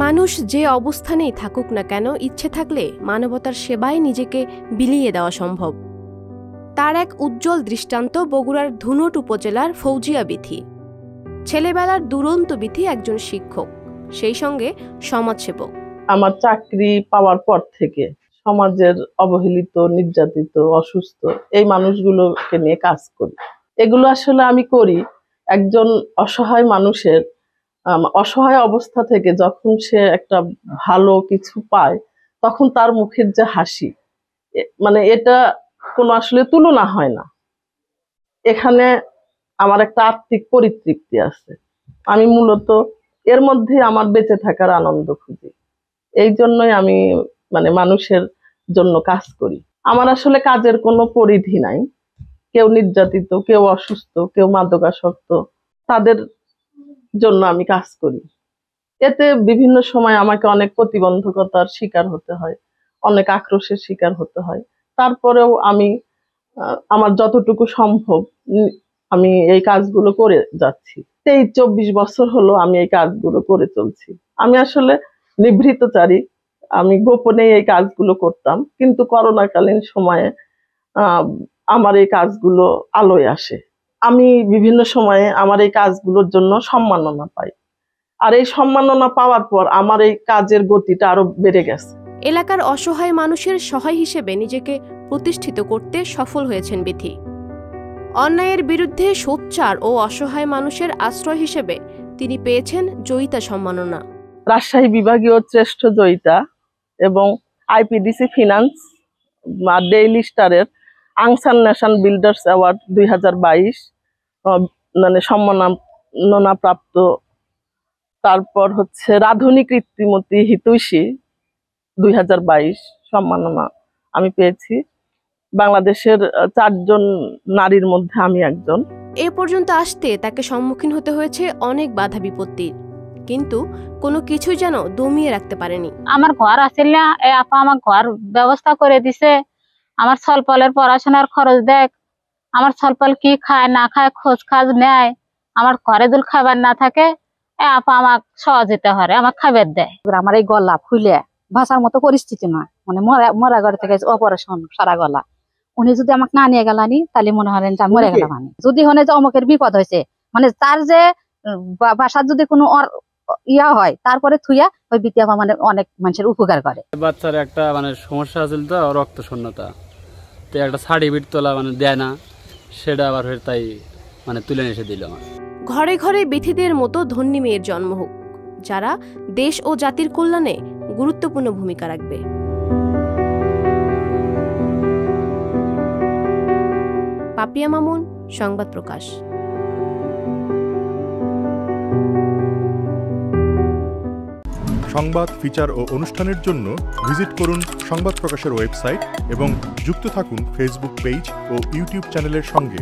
মানুষ যে অবস্থানেই থাকুক না কেন, ইচ্ছে থাকলে মানবতার সেবায় নিজেকে বিলিয়ে দেওয়া সম্ভব। তার এক উজ্জ্বল দৃষ্টান্ত বগুড়ার ধুনট উপজেলার ফৌজিয়া বিথি। ছেলেবেলার দুরন্ত বিথি একজন শিক্ষক, সেই সঙ্গে সমাজসেবক। আমার চাকরি পাওয়ার পর থেকে সমাজের অবহেলিত, নির্যাতিত, অসুস্থ এই মানুষগুলোকে নিয়ে কাজ করি। এগুলো আসলে আমি করি একজন অসহায় মানুষের অসহায় অবস্থা থেকে যখন সে একটা ভালো কিছু পায়, তখন তার মুখের যে হাসি, মানে এটা কোনো আসলে তুলনা হয় না। এখানে আমার একটা আত্মিক পরিতৃপ্তি আছে। আমি মূলত এর মধ্যে আমার বেঁচে থাকার আনন্দ খুঁজি। এই জন্যই আমি মানুষের জন্য কাজ করি। আমার আসলে কাজের কোনো পরিধি নাই। কেউ নির্যাতিত, কেউ অসুস্থ, কেউ মাদকাসক্ত, তাদের জন্য আমি কাজ করি। এতে বিভিন্ন সময় আমাকে অনেক প্রতিবন্ধকতার শিকার হতে হয়, অনেক আক্রোশের শিকার হতে হয়। তারপরেও আমি আমার যতটুকু সম্ভব আমি এই কাজগুলো করে যাচ্ছি। 23-24 বছর হলো আমি এই কাজগুলো করে চলছি। আমি আসলে নিভৃতচারী, আমি গোপনে এই কাজগুলো করতাম, কিন্তু করোনাকালীন সময়ে আমার এই কাজগুলো আলোয় আসে। আমি বিভিন্ন সময়ে আমার এই কাজগুলোর জন্য সম্মাননা পাই, আর এই সম্মাননা পাওয়ার পর আমার এই কাজের গতিটা আরো বেড়ে গেছে। এলাকার অসহায় মানুষের সহায় হিসেবে নিজেকে প্রতিষ্ঠিত করতে সফল হয়েছেন বিথি। অন্যায়ের বিরুদ্ধে সোচ্চার ও অসহায় মানুষের আশ্রয় হিসেবে তিনি পেয়েছেন জয়িতা সম্মাননা, রাজশাহী বিভাগীয় শ্রেষ্ঠ জয়িতা এবং আইপিডিসি ফিনান্স ডেইলি স্টারের আংসান ন্যাশন বিল্ডার্স অ্যাওয়ার্ড 2022 সম্মাননা প্রাপ্ত। তারপর হচ্ছে রাধুনী কৃত্রিমতী হিতৈষী 2022 সম্মাননা আমি পেয়েছি। বাংলাদেশের 4 জন নারীর মধ্যে আমি একজন। এ পর্যন্ত আসতে তাকে সম্মুখীন হতে হয়েছে অনেক বাধা বিপত্তির, কিন্তু কোনো কিছুই যেন দমিয়ে রাখতে পারেনি। আমার ঘর আসিল না, এই আপা আমার ঘর ব্যবস্থা করে দিছে। আমার ছলপলের পড়াশোনার খরচ দেখ, আমার ছলপল কি খায় না খায় খোঁজ খাজ নেয়। আমার ঘরে দুল খাবার না থাকে, আপা আমাকে সহযোগিতা করে, আমার খাবার দেয়। আমার এই গলা ফুলে ভাষার মতো পরিস্থিতি নয়, মরা ঘর থেকে অপারেশন সারা গলা। উনি যদি আমাকে না নিয়ে গেলানি তাহলে মনে হলেন যে মরে গেলাম আমি। যদি হনে যে অমুকের বিপদ হয়েছে, তার যে বাসার যদি কোনো ইয়া হয়, তারপরে থুইয়া ওই বিটি আপা অনেক মানুষের উপকার করে। বাচ্চার একটা সমস্যা আছে তো, রক্ত শূন্যতা, তো একটা সার্টিফিকেট তোলা দেয় না, সেটা আবার তাই তুলে এসে দিল আমার। ঘরে ঘরে বিথিদের মতো ধন্যী মেয়ের জন্ম হোক, যারা দেশ ও জাতির কল্যাণে গুরুত্বপূর্ণ ভূমিকা রাখবে। পাপিয়া মামুন, সংবাদ প্রকাশ। সংবাদ, ফিচার ও অনুষ্ঠানের জন্য ভিজিট করুন সংবাদ প্রকাশের ওয়েবসাইট এবং যুক্ত থাকুন ফেসবুক পেজ ও ইউটিউব চ্যানেলের সঙ্গে।